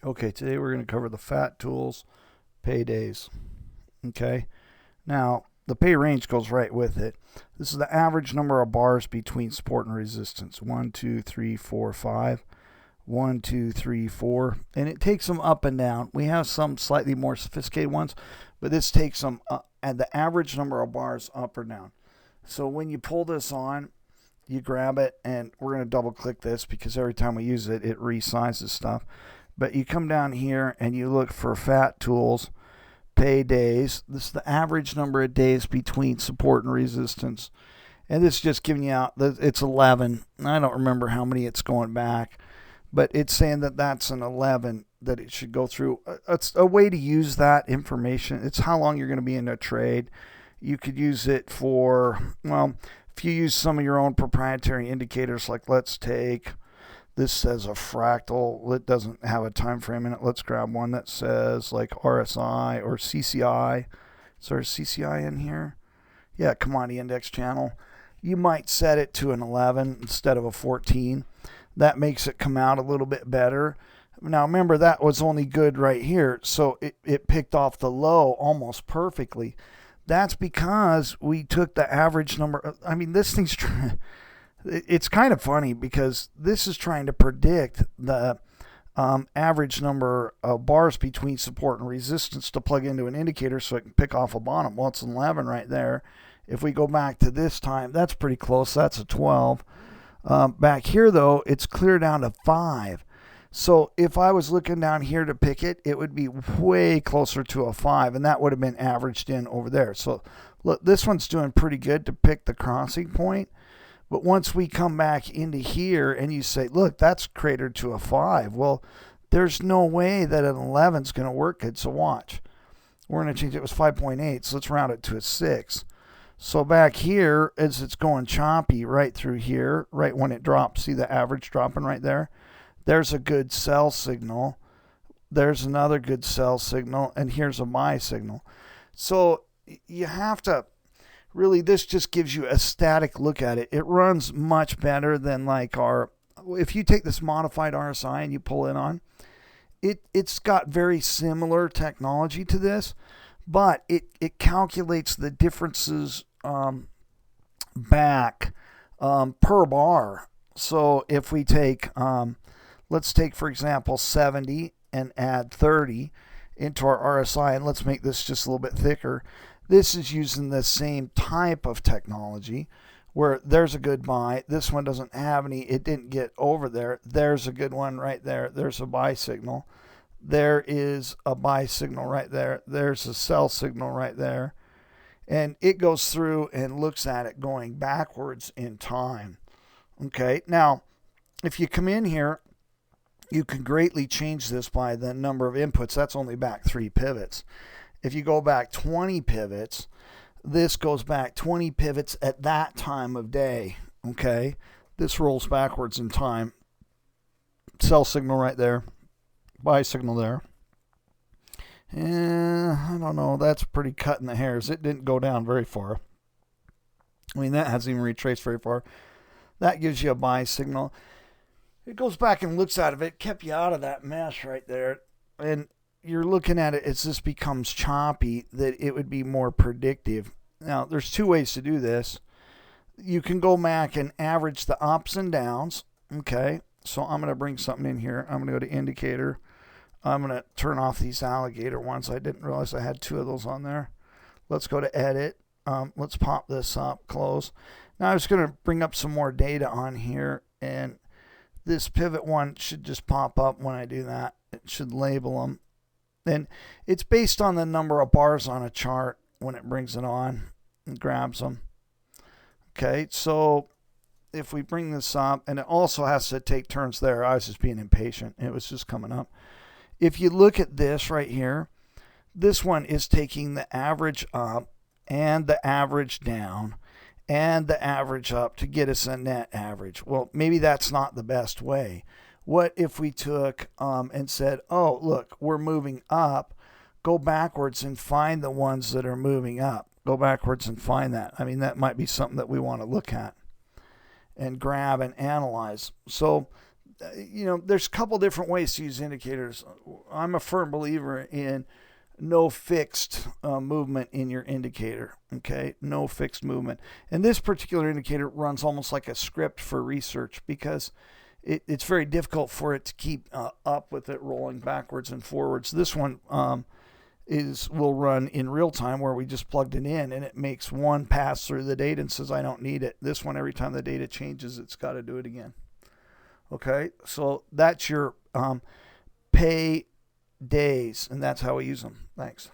Okay, today we're going to cover the FATTools paydays. Okay, now the pay range goes right with it. This is the average number of bars between support and resistance. 1, 2, 3, 4, 5. 1, 2, 3, 4. And it takes them up and down. We have some slightly more sophisticated ones, but this takes them at the average number of bars up or down. So when you pull this on, you grab it, and we're going to double click this because every time we use it, it resizes stuff. But you come down here and you look for FATTools pay days. This is the average number of days between support and resistance. And this is just giving you out that it's 11. I don't remember how many it's going back, but it's saying that that's an 11 that it should go through. It's a way to use that information. It's how long you're going to be in a trade. You could use it for, well, if you use some of your own proprietary indicators, like let's take, this says a fractal. It doesn't have a time frame in it. Let's grab one that says like RSI or CCI. Is there a CCI in here? Yeah, commodity index channel. You might set it to an 11 instead of a 14. That makes it come out a little bit better. Now remember, that was only good right here, so it picked off the low almost perfectly. That's because we took the average number. I mean, this thing's it's kind of funny because this is trying to predict the average number of bars between support and resistance to plug into an indicator so it can pick off a bottom. Well, it's an 11 right there. If we go back to this time, that's pretty close. That's a 12. Back here, though, it's clear down to 5. So if I was looking down here to pick it, it would be way closer to a 5, and that would have been averaged in over there. So look, this one's doing pretty good to pick the crossing point. But once we come back into here and you say, look, that's cratered to a 5. Well, there's no way that an 11 is going to work good. So watch. We're going to change it. It was 5.8. So let's round it to a 6. So back here, as it's going choppy right through here, right when it drops, see the average dropping right there? There's a good sell signal. There's another good sell signal. And here's a buy signal. So you have to really, this just gives you a static look at it. It runs much better than like our, if you take this modified RSI and you pull it on, it's got very similar technology to this, but it calculates the differences back per bar. So if we take, let's take, for example, 70 and add 30 into our RSI, and let's make this just a little bit thicker. This is using the same type of technology where there's a good buy. This one doesn't have any. It didn't get over there. There's a good one right there. There's a buy signal. There is a buy signal right there. There's a sell signal right there. And it goes through and looks at it going backwards in time. Okay, now if you come in here, you can greatly change this by the number of inputs. That's only back 3 pivots. If you go back 20 pivots, this goes back 20 pivots at that time of day. Okay, this rolls backwards in time. Sell signal right there. Buy signal there. I don't know. That's pretty cutting the hairs. It didn't go down very far. I mean, that hasn't even retraced very far. That gives you a buy signal. It goes back and looks at it. It kept you out of that mess right there. And you're looking at it as this becomes choppy, that it would be more predictive. Now, there's 2 ways to do this. You can go back and average the ups and downs. Okay, so I'm going to bring something in here. I'm going to go to indicator. I'm going to turn off these alligator ones. I didn't realize I had 2 of those on there. Let's go to edit. Let's pop this up, close. Now, I was going to bring up some more data on here, and this pivot one should just pop up when I do that. It should label them. Then it's based on the number of bars on a chart when it brings it on and grabs them. Okay, so if we bring this up, and it also has to take turns there. I was just being impatient. It was just coming up. If you look at this right here, this one is taking the average up and the average down and the average up to get us a net average. Well, maybe that's not the best way. What if we took and said, oh, look, we're moving up. Go backwards and find the ones that are moving up. Go backwards and find that. I mean, that might be something that we want to look at and grab and analyze. So there's a couple different ways to use indicators. I'm a firm believer in no fixed movement in your indicator. Okay, no fixed movement. And this particular indicator runs almost like a script for research because it's very difficult for it to keep up with it rolling backwards and forwards. This one will run in real time where we just plugged it in and it makes one pass through the data and says I don't need it. This one, every time the data changes, it's got to do it again. Okay, so that's your pay days, and that's how we use them. Thanks.